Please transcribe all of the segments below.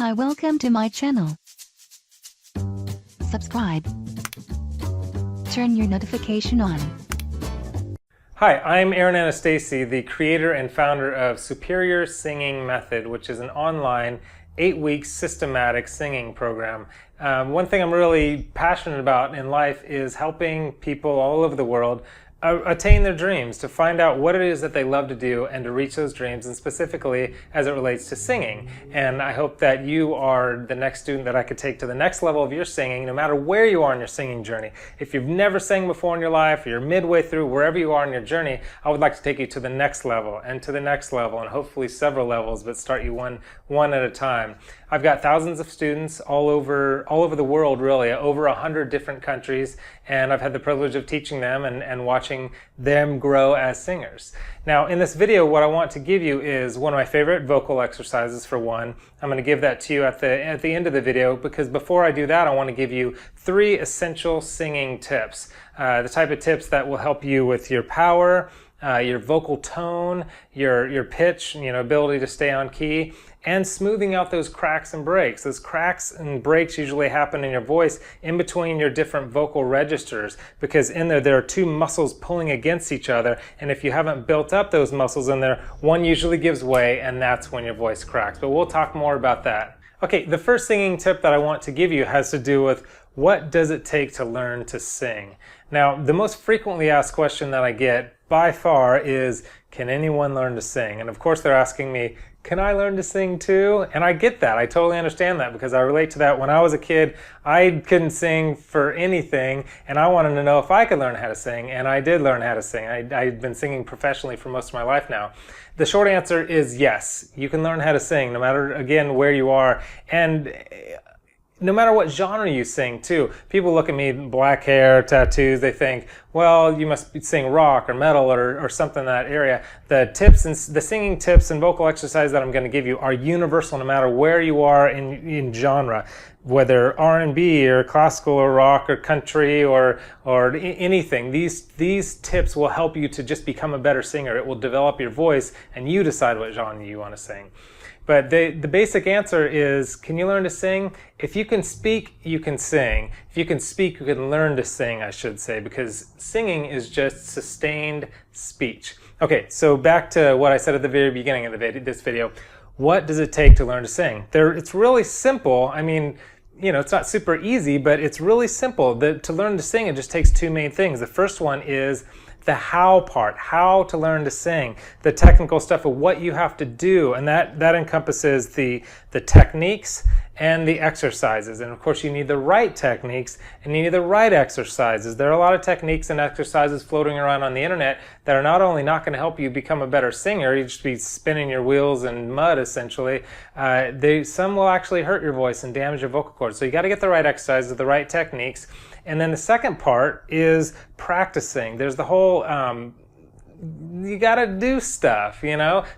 Hi, welcome to my channel. Subscribe. Turn your notification on. Hi, I'm Aaron Anastasi, the creator and founder of Superior Singing Method, which is an online 8-week systematic singing program. One thing I'm really passionate about in life is helping people all over the world attain their dreams, to find out what it is that they love to do and to reach those dreams, and specifically as it relates to singing. And I hope that you are the next student that I could take to the next level of your singing, no matter where you are in your singing journey. If you've never sang before in your life, or you're midway through, wherever you are in your journey, I would like to take you to the next level and to the next level, and hopefully several levels, but start you one at a time. I've got thousands of students all over the world, really, over 100 different countries, and I've had the privilege of teaching them and watching them grow as singers. Now, in this video, what I want to give you is one of my favorite vocal exercises, for one. I'm going to give that to you at the end of the video, because before I do that, I want to give you 3 essential singing tips. The type of tips that will help you with your power, your vocal tone, your pitch, ability to stay on key, and smoothing out those cracks and breaks. Those cracks and breaks usually happen in your voice in between your different vocal registers, because in there are 2 muscles pulling against each other, and if you haven't built up those muscles in there, one usually gives way, and that's when your voice cracks. But we'll talk more about that. Okay, the first singing tip that I want to give you has to do with what does it take to learn to sing. Now, the most frequently asked question that I get by far is, can anyone learn to sing? And of course they're asking me, can I learn to sing too? And I get that. I totally understand that, because I relate to that. When I was a kid, I couldn't sing for anything, and I wanted to know if I could learn how to sing, and I did learn how to sing. I've been singing professionally for most of my life now. The short answer is yes, you can learn how to sing, no matter, again, where you are, and no matter what genre you sing too. People look at me, black hair, tattoos, they think, well, you must sing rock or metal or something in that area. The tips and the singing tips and vocal exercises that I'm going to give you are universal, no matter where you are in genre, whether R&B or classical or rock or country or anything. These tips will help you to just become a better singer. It will develop your voice, and you decide what genre you want to sing. But the basic answer is, can you learn to sing? If you can speak, you can sing. If you can speak, you can learn to sing, I should say, because singing is just sustained speech. Okay, so back to what I said at the very beginning of this video. What does it take to learn to sing? It's really simple. I mean, it's not super easy, but it's really simple. To learn to sing, it just takes 2 main things. The first one is the how part, how to learn to sing, the technical stuff of what you have to do, and that encompasses the techniques and the exercises. And of course you need the right techniques and you need the right exercises. There are a lot of techniques and exercises floating around on the internet that are not only not going to help you become a better singer, you just be spinning your wheels in mud essentially, some will actually hurt your voice and damage your vocal cords. So you got to get the right exercises, the right techniques. And then the second part is practicing. There's the whole, you gotta do stuff,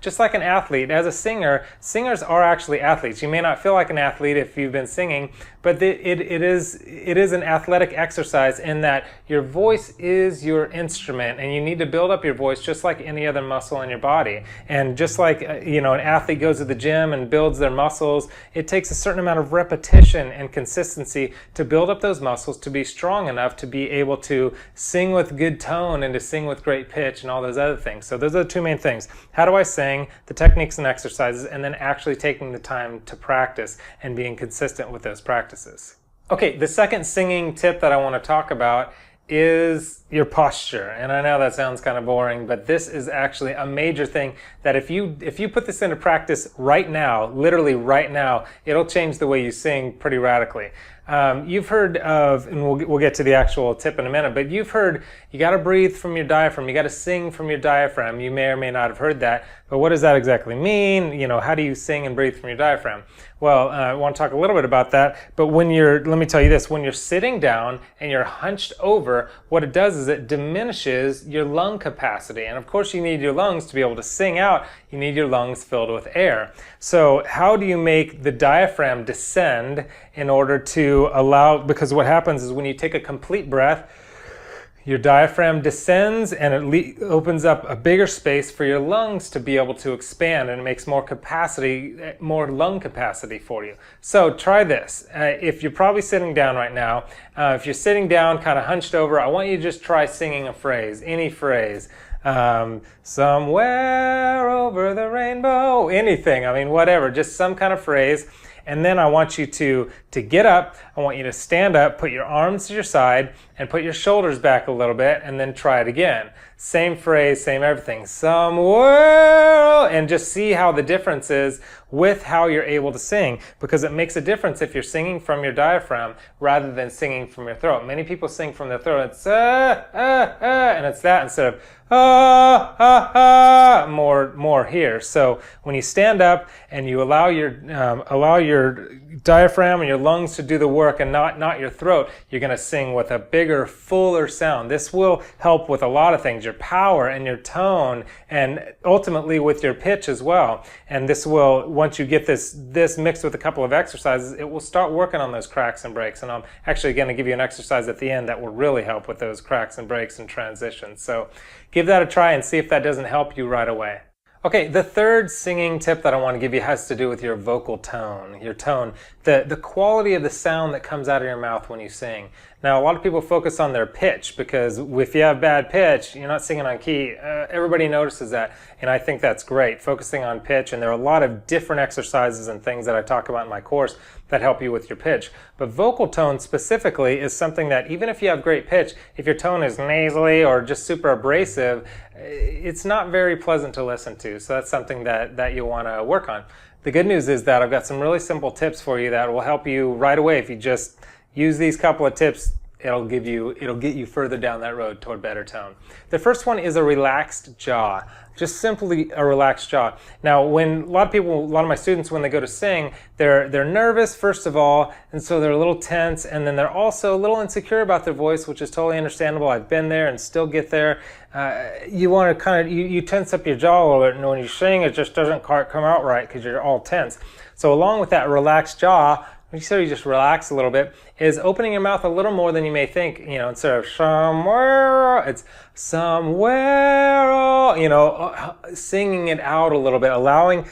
just like an athlete. As a singer, singers are actually athletes. You may not feel like an athlete if you've been singing, but it is an athletic exercise in that your voice is your instrument, and you need to build up your voice just like any other muscle in your body. And just like an athlete goes to the gym and builds their muscles, it takes a certain amount of repetition and consistency to build up those muscles to be strong enough to be able to sing with good tone and to sing with great pitch and all those other things. So those are the 2 main things. How do I sing, the techniques and exercises, and then actually taking the time to practice and being consistent with those practices. Okay, the second singing tip that I want to talk about is your posture. And I know that sounds kind of boring, but this is actually a major thing that if you put this into practice right now, literally right now, it'll change the way you sing pretty radically. You've heard of, and we'll get to the actual tip in a minute, but you've heard you got to breathe from your diaphragm. You got to sing from your diaphragm. You may or may not have heard that, but what does that exactly mean? How do you sing and breathe from your diaphragm? Well, I want to talk a little bit about that, but let me tell you this, when you're sitting down and you're hunched over, what it does is it diminishes your lung capacity. And of course you need your lungs to be able to sing out. You need your lungs filled with air. So how do you make the diaphragm descend in order to allow, because what happens is when you take a complete breath, Your diaphragm descends and it opens up a bigger space for your lungs to be able to expand, and it makes more capacity, more lung capacity for you. So try this. If you're probably sitting down right now, if you're sitting down kind of hunched over, I want you to just try singing a phrase, any phrase. Somewhere over the rainbow, anything, I mean, whatever, just some kind of phrase. And then I want you to get up. I want you to stand up, put your arms to your side, and put your shoulders back a little bit, and then try it again. Same phrase, same everything. Somewhere, and just see how the difference is with how you're able to sing, because it makes a difference if you're singing from your diaphragm rather than singing from your throat. Many people sing from their throat. It's and it's that instead of more here. So when you stand up and you allow your diaphragm and your lungs to do the work and not your throat, you're going to sing with a bigger, fuller sound. This will help with a lot of things, your power and your tone, and ultimately with your pitch as well. And this will, once you get this mixed with a couple of exercises, it will start working on those cracks and breaks. And I'm actually going to give you an exercise at the end that will really help with those cracks and breaks and transitions. So give that a try and see if that doesn't help you right away. Okay, the third singing tip that I want to give you has to do with your vocal tone, your tone, the quality of the sound that comes out of your mouth when you sing. Now, a lot of people focus on their pitch, because if you have bad pitch, you're not singing on key. Everybody notices that, and I think that's great, focusing on pitch. And there are a lot of different exercises and things that I talk about in my course that help you with your pitch. But vocal tone specifically is something that even if you have great pitch, if your tone is nasally or just super abrasive, it's not very pleasant to listen to. So that's something that you'll want to work on. The good news is that I've got some really simple tips for you that will help you right away. If you just use these couple of tips, it'll get you further down that road toward better tone. The first one is a relaxed jaw. Just simply a relaxed jaw. Now, when a lot of my students, when they go to sing, they're nervous first of all, and so they're a little tense, and then they're also a little insecure about their voice, which is totally understandable. I've been there and still get there. You want to kind of you tense up your jaw a little bit, and when you sing, it just doesn't quite come out right because you're all tense. So along with that relaxed jaw, so you just relax a little bit, is opening your mouth a little more than you may think. Instead of somewhere, it's somewhere, singing it out a little bit, allowing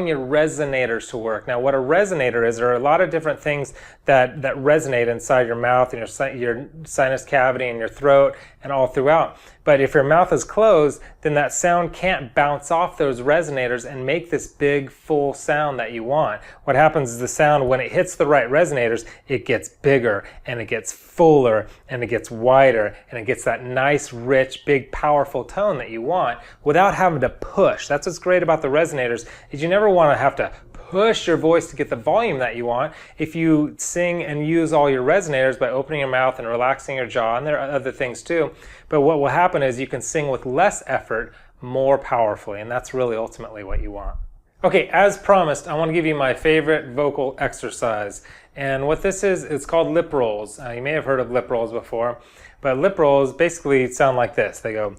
your resonators to work. Now, what a resonator is, there are a lot of different things that resonate inside your mouth and your sinus cavity and your throat and all throughout. But if your mouth is closed, then that sound can't bounce off those resonators and make this big, full sound that you want. What happens is the sound, when it hits the right resonators, it gets bigger and it gets fuller and it gets wider and it gets that nice, rich, big, powerful tone that you want without having to push. That's what's great about the resonators, is you never want to have to push your voice to get the volume that you want. If you sing and use all your resonators by opening your mouth and relaxing your jaw, and there are other things too, but what will happen is you can sing with less effort, more powerfully, and that's really ultimately what you want. Okay, as promised, I want to give you my favorite vocal exercise. And what this is, it's called lip rolls. You may have heard of lip rolls before, but lip rolls basically sound like this. They go,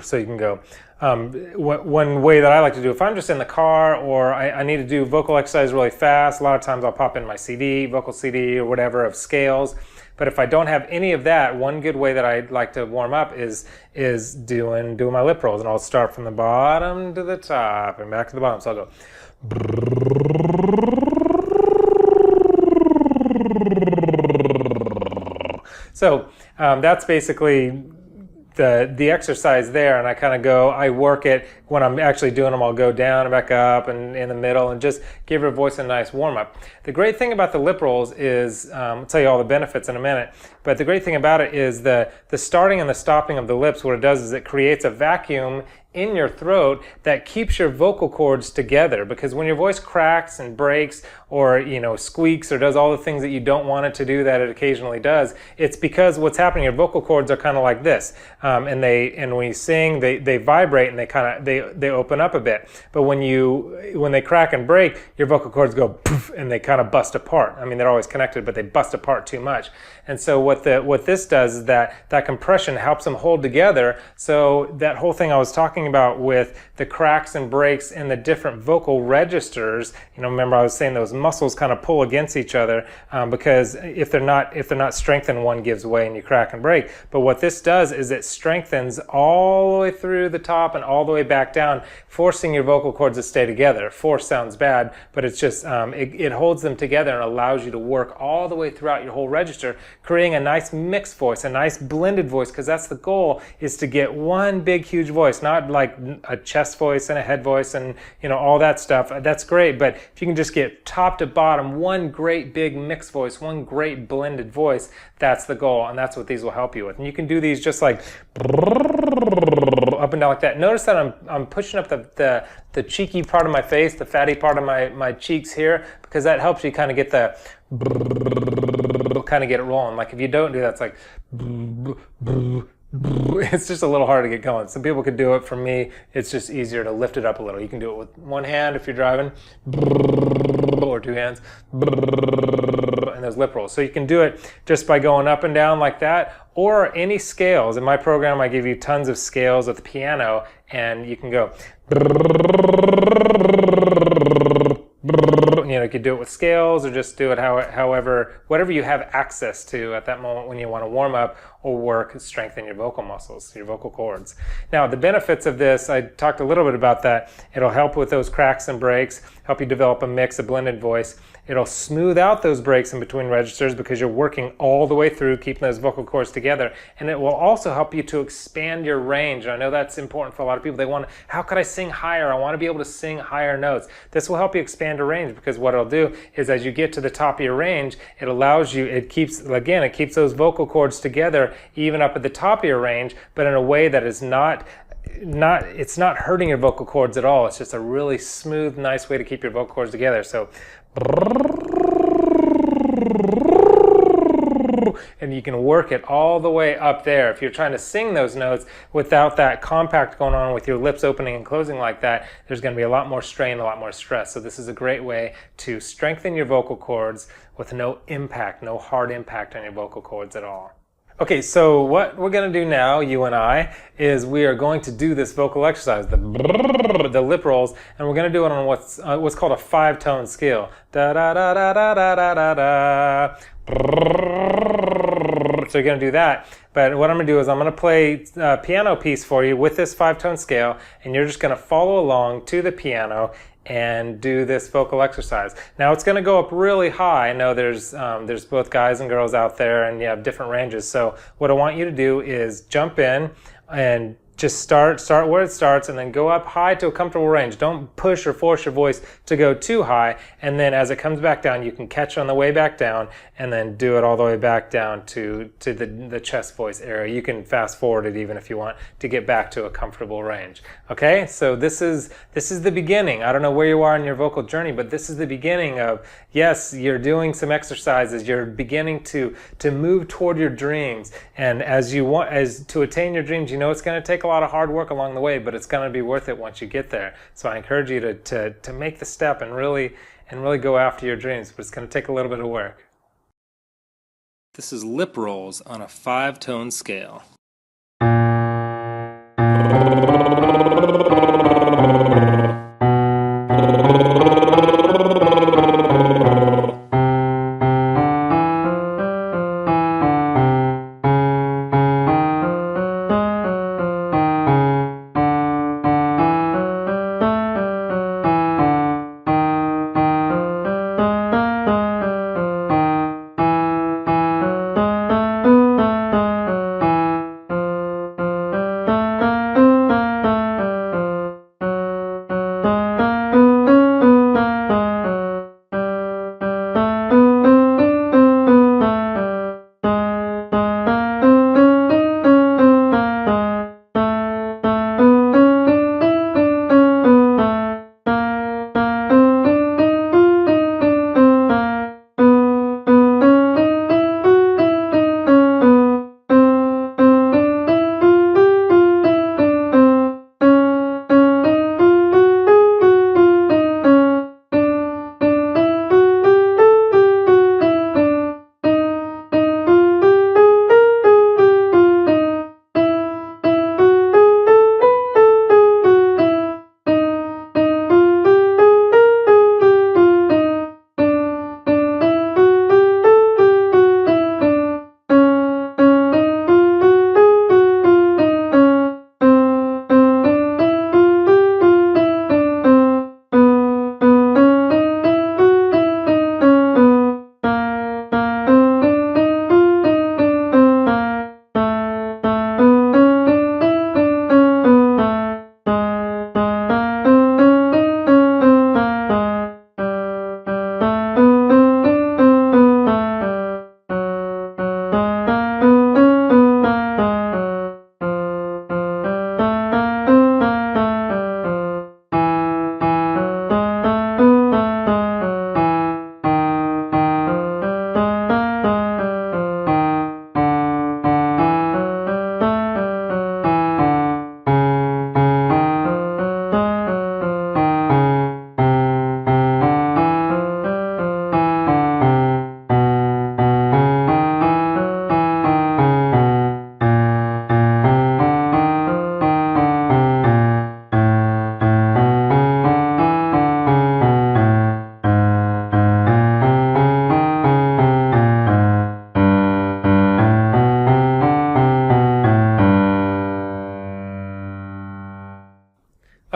so you can go. One way that I like to do, if I'm just in the car or I need to do vocal exercise really fast, a lot of times I'll pop in my CD, vocal CD or whatever of scales. But if I don't have any of that, one good way that I like to warm up is doing my lip rolls. And I'll start from the bottom to the top and back to the bottom. So I'll go. So that's basically the exercise there, and I work it when I'm actually doing them. I'll go down and back up and in the middle and just give your voice a nice warm up. The great thing about the lip rolls is, I'll tell you all the benefits in a minute, but the great thing about it is the starting and the stopping of the lips. What it does is it creates a vacuum in your throat that keeps your vocal cords together, because when your voice cracks and breaks or squeaks or does all the things that you don't want it to do that it occasionally does, it's because what's happening, your vocal cords are kind of like this, and when you sing they vibrate and they open up a bit, but when they crack and break, your vocal cords go poof and they kind of bust apart. I mean, they're always connected, but they bust apart too much. And so what this does is that compression helps them hold together. So that whole thing I was talking about with the cracks and breaks in the different vocal registers. You know, remember I was saying those muscles kind of pull against each other because if they're not strengthened, one gives way and you crack and break. But what this does is it strengthens all the way through the top and all the way back down, forcing your vocal cords to stay together. Force sounds bad, but it's just it holds them together and allows you to work all the way throughout your whole register, creating a nice mixed voice, a nice blended voice, because that's the goal, is to get one big huge voice, not like a chest voice and a head voice and all that stuff. That's great, but if you can just get top to bottom one great big mixed voice, one great blended voice, that's the goal, and that's what these will help you with. And you can do these just like up and down like that. Notice that I'm pushing up the cheeky part of my face, the fatty part of my cheeks here, because that helps you kind of get the get it rolling. Like if you don't do that, it's like it's just a little hard to get going. Some people could do it. For me, it's just easier to lift it up a little. You can do it with one hand if you're driving, or two hands, and those lip rolls. So you can do it just by going up and down like that, or any scales. In my program, I give you tons of scales at the piano, and you can go. You could do it with scales or just do it however, whatever you have access to at that moment when you want to warm up or work, strengthen your vocal muscles, your vocal cords. Now, the benefits of this, I talked a little bit about that. It'll help with those cracks and breaks, help you develop a mix, a blended voice. It'll smooth out those breaks in between registers because you're working all the way through, keeping those vocal cords together. And it will also help you to expand your range. And I know that's important for a lot of people. They want, how could I sing higher? I want to be able to sing higher notes. This will help you expand your range, because what it'll do is as you get to the top of your range, it allows you, it keeps those vocal cords together even up at the top of your range, but in a way that is it's not hurting your vocal cords at all. It's just a really smooth, nice way to keep your vocal cords together. So, and you can work it all the way up there. If you're trying to sing those notes without that compact going on with your lips opening and closing like that, there's going to be a lot more strain, a lot more stress. So this is a great way to strengthen your vocal cords with no impact, no hard impact on your vocal cords at all. Okay, so what we're going to do now, you and I, is we are going to do this vocal exercise, the lip rolls, and we're going to do it on what's called a 5-tone scale. Da da da da da da da da da. So you're going to do that. But what I'm going to do is I'm going to play a piano piece for you with this 5-tone scale, and you're just going to follow along to the piano and do this vocal exercise. Now it's going to go up really high. I know there's both guys and girls out there, and you have different ranges. So what I want you to do is jump in and just start where it starts, and then go up high to a comfortable range. Don't push or force your voice to go too high, and then as it comes back down, you can catch on the way back down, and then do it all the way back down to the chest voice area. You can fast forward it even if you want to get back to a comfortable range. Okay, so this is the beginning. I don't know where you are in your vocal journey, but this is the beginning of, yes, you're doing some exercises. You're beginning to move toward your dreams, and as to attain your dreams, you know it's going to take a lot of hard work along the way, but it's going to be worth it once you get there. So I encourage you to make the step and really go after your dreams, but it's going to take a little bit of work. This is lip rolls on a 5-tone scale.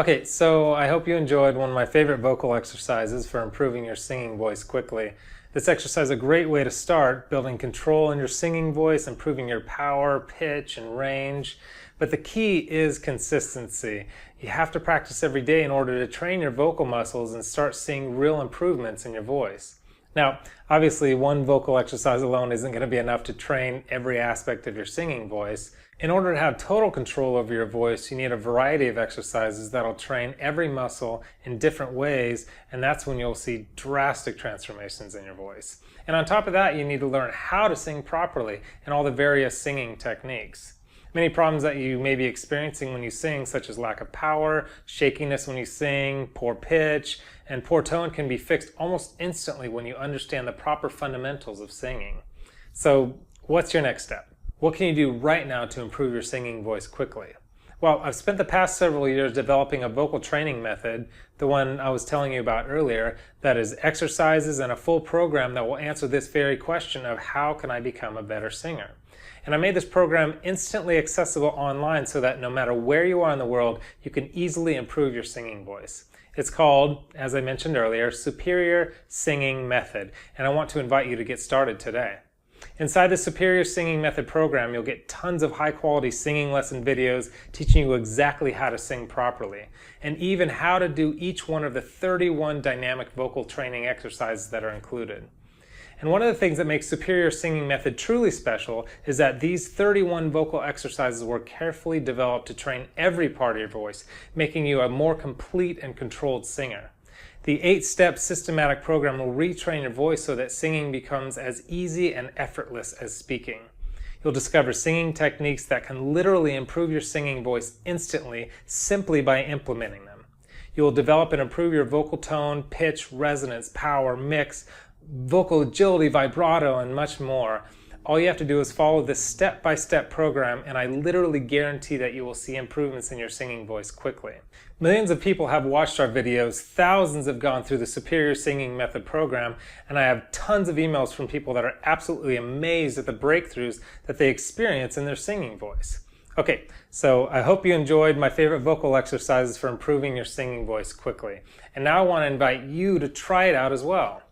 Okay, so I hope you enjoyed one of my favorite vocal exercises for improving your singing voice quickly. This exercise is a great way to start building control in your singing voice, improving your power, pitch, and range. But the key is consistency. You have to practice every day in order to train your vocal muscles and start seeing real improvements in your voice. Now, obviously, one vocal exercise alone isn't going to be enough to train every aspect of your singing voice. In order to have total control over your voice, you need a variety of exercises that'll train every muscle in different ways, and that's when you'll see drastic transformations in your voice. And on top of that, you need to learn how to sing properly and all the various singing techniques. Many problems that you may be experiencing when you sing, such as lack of power, shakiness when you sing, poor pitch, and poor tone can be fixed almost instantly when you understand the proper fundamentals of singing. So, what's your next step? What can you do right now to improve your singing voice quickly? Well, I've spent the past several years developing a vocal training method, the one I was telling you about earlier, that is exercises and a full program that will answer this very question of how can I become a better singer? And I made this program instantly accessible online so that no matter where you are in the world, you can easily improve your singing voice. It's called, as I mentioned earlier, Superior Singing Method, and I want to invite you to get started today. Inside the Superior Singing Method program, you'll get tons of high-quality singing lesson videos teaching you exactly how to sing properly, and even how to do each one of the 31 dynamic vocal training exercises that are included. And one of the things that makes Superior Singing Method truly special is that these 31 vocal exercises were carefully developed to train every part of your voice, making you a more complete and controlled singer. The 8-step systematic program will retrain your voice so that singing becomes as easy and effortless as speaking. You'll discover singing techniques that can literally improve your singing voice instantly simply by implementing them. You will develop and improve your vocal tone, pitch, resonance, power, mix, vocal agility, vibrato, and much more. All you have to do is follow this step-by-step program, and I literally guarantee that you will see improvements in your singing voice quickly. Millions of people have watched our videos, thousands have gone through the Superior Singing Method program, and I have tons of emails from people that are absolutely amazed at the breakthroughs that they experience in their singing voice. Okay, so I hope you enjoyed my favorite vocal exercises for improving your singing voice quickly. And now I want to invite you to try it out as well.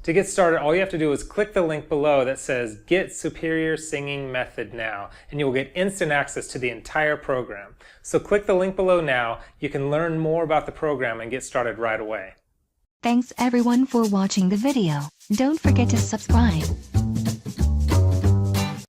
To get started, all you have to do is click the link below that says Get Superior Singing Method Now, and you will get instant access to the entire program. So click the link below now. You can learn more about the program and get started right away. Thanks everyone for watching the video. Don't forget to subscribe.